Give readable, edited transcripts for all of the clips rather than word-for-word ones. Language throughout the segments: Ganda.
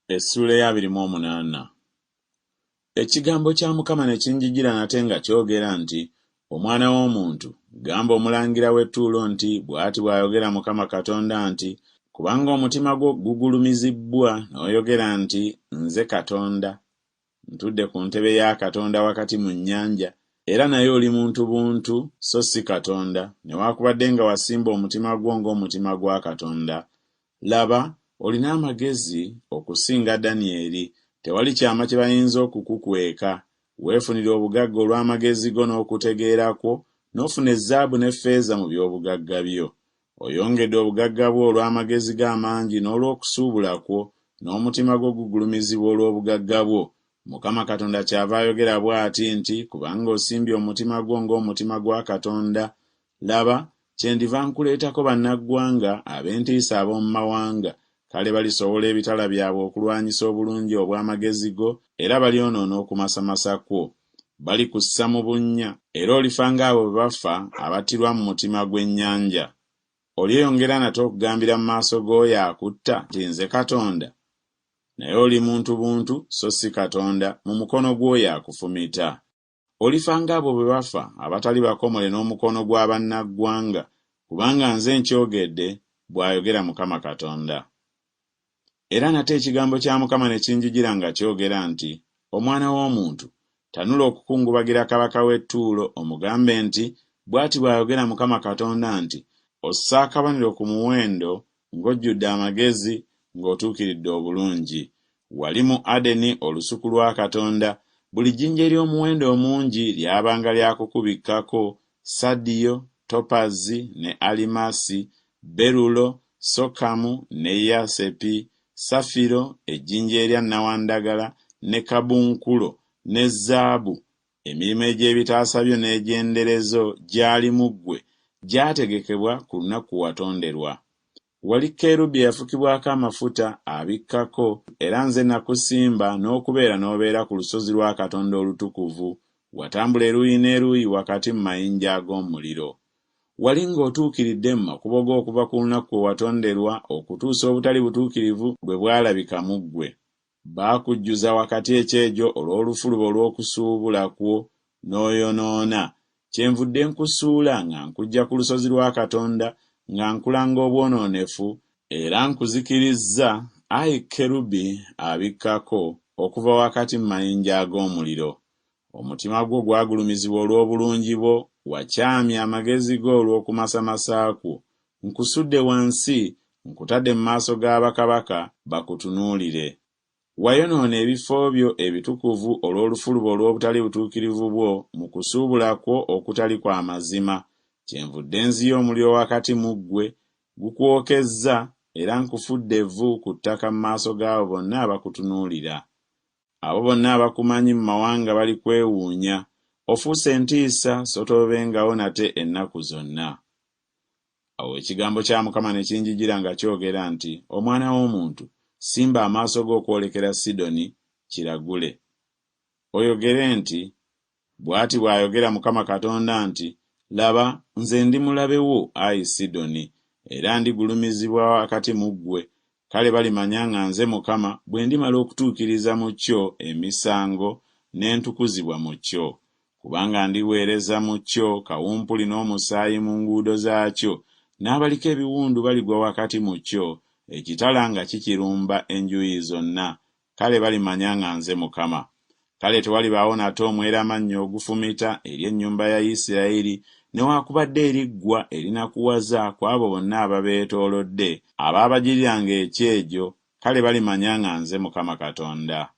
Essuula ya 28. Ekigambo kya Mukama ne kinjijjira nate nga kyogera nti, Omwana w'omuntu, gamba omulangira w'ettuulo nti, bw'ati bw'ayogera Mukama Katonda nti, kubanga omutima gwo gugulumizibbwa n'oyogera nti, Nze Katonda, ntudde ku ntebe ya Katonda wakati mu nnyanja, era naye oli muntu buntu so si Katonda, newaakubadde nga wasimba omutima gwo ng'omutima gwa Katonda. Laba, olina amagezi okusinga Danyeri, tewali kyama kye bayinza okukukweka. Weefunire obugagga olw'amagezi go n'okutegeera kwo, n'ofuna ezaabu n'effeeza mu by'obugagga byo. Oyongedde obugagga bwo olw'amagezi go amangi n'olw'okusuubula kwo, n'omutima gwo gugulumizibwa olw'obugagga bwo. Mukama Katonda kyava ayogera bw'ati nti, kubanga osimbye omutima gwo ng'omutima gwa Katonda, laba, kyendiva nkuleetako bannaggwanga ab'entiisa ab'omu mawanga, kale balisowola ebitala byabwe okulwanyisa obulungi obw'amagezi go, era balyonoona okumasamasa kwo. Balikussa mu bunnya, era olifa ng'abo bwe bafa abattirwa mu mutima gw'ennyanja. Olyeyongera nate okugambira mu maaso g'oyo akutta nti, Nze Katonda? Naye oli muntu buntu so si Katonda, mu mukono gw'oyo akufumita. Olifa ng'abo bwe bafa abatali bakomole n'omukono gwa bannaggwanga, kubanga nze nkyogedde, bw'ayogera Mukama Katonda. Era nate ekigambo kya Mukama ne kinjijjira nga kyogera nti, Omwana w'omuntu, tanula okukungubagira kabaka w'ettuulo, omugambe nti, bw'ati bw'ayogera Mukama Katonda nti, ossa akabaniro ku muwendo, ng'ojjudde amagezi, ng'otuukiridde obulungi. Wali mu Adeni olusuku lwa Katonda, buli jjinja ery'omuwendo omungi lyabanga lyakukubikkako, sadiyo, topazi ne alimasi, berulo, sokamu ne yasepi, safiro, ejjinja erya nnawandagala, ne kabunkulo, ne zaabu. Emirimu egy'ebitaasa byo n'egyenderezo gyali mu ggwe, gyategekebwa ku lunaku watonderwa. Wali kerubi eyafukibwako amafuta abikkako, era nze nakusimba n'okubeera n'obeera ku lusozi lwa Katonda olutukuvu, watambula eruuyi n'eruuyi wakati mu mayinja ag'omuliro. Wali ng'otuukiridde mu makubo g'okuva ku lunaku kwe watonderwa okutuusa obutali butuukirivu bwe bwalabika mu ggwe. Baakujjuza wakati ekyejo olw'olufulubo olw'okusuubula kwo, n'oyonoona. Kyenvudde nkusuula nga nkujja ku lusozi lwa Katonda, nga nkulanga obwonoonefu, era nkuzikirizza, ayi kerubi abikkako, okuva wakati mu mayinja ag'omuliro. Omutima gwo gwagulumizibwa olw'obulungi bwo, wakyamya amagezi go olw'okumasamasa kwo. Nkusudde wansi, nkutadde mu maaso ga bakabaka bakutunuulire. Wayonoona ebifo byo ebitukuvu olw'olufulubo olw'obutali butuukirivu bwo mu kusuubula kwo okutali kwa mazima. Kyenvudde nziya omuliro wakati mu ggwe, gukwokezza, era nkufudde evvu ku ttaka mu maaso gaabo bonna abakutunuulira. Abo bonna abakumanyi mu mawanga balikwewuunya. Ofuuse entiisa so toobengawo nate ennaku zonna. Awo ekigambo kya Mukama ne kinjijjira nga kyogera nti, Omwana w'omuntu, simba amaaso go okwolekera Sidoni, kiragule. Oyogere nti, bw'ati bw'ayogera Mukama Katonda nti, laba, nze ndi mulabe wo, ayi Sidoni, era ndigulumizibwa wakati mu ggwe. Kale balimanya nga nze Mukama bwe ndimala okutuukiriza mu kyo emisango n'entukuzibwa mu kyo. Kubanga ndiweereza mu kyo kawumpuli n'omusaayi mu nguudo zaakyo, n'abaliko ebiwundu baligwa wakati mu kyo, ekitala nga kikirumba enjuuyi zonna. Kale balimanya nga nze Mukama. Kale tewalibaawo nate omweramannyo ogufumita eri ennyumba ya Isirayiri, newaakubadde eriggwa erinakuwaza ku abo bonna ababeetoolodde, abaabagiriranga ekyejo. Kale balimanya nga nze Mukama Katonda.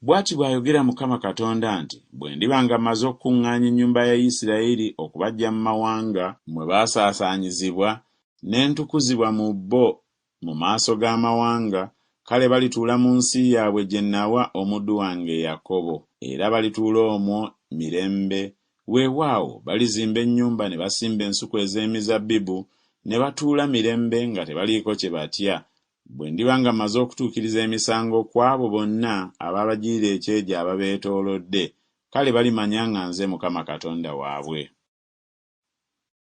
Bw'ati bw'ayogera Mukama Katonda nti, bwe ndiba nga mmaze okukuŋŋaanya ennyumba ya Isirayiri okubaggya mu mawanga mwe baasaasaanyizibwa, ne ntukuzibwa mu bo mu maaso g'amawanga, kale balituula mu nsi yaabwe gye nawa omuddu wange Yakobo, era balituula omwo mirembe. Weewaawo balizimba ennyumba ne basimba ensuku ez'emizabbibu, ne batuula mirembe nga tebaliiko kye batya. Bwe ndiba nga mmaze okutuukiriza emisango ku abo bonna abaabagirira ekyejo ababeetoolodde, kale balimanya nga nze Mukama Katonda waabwe.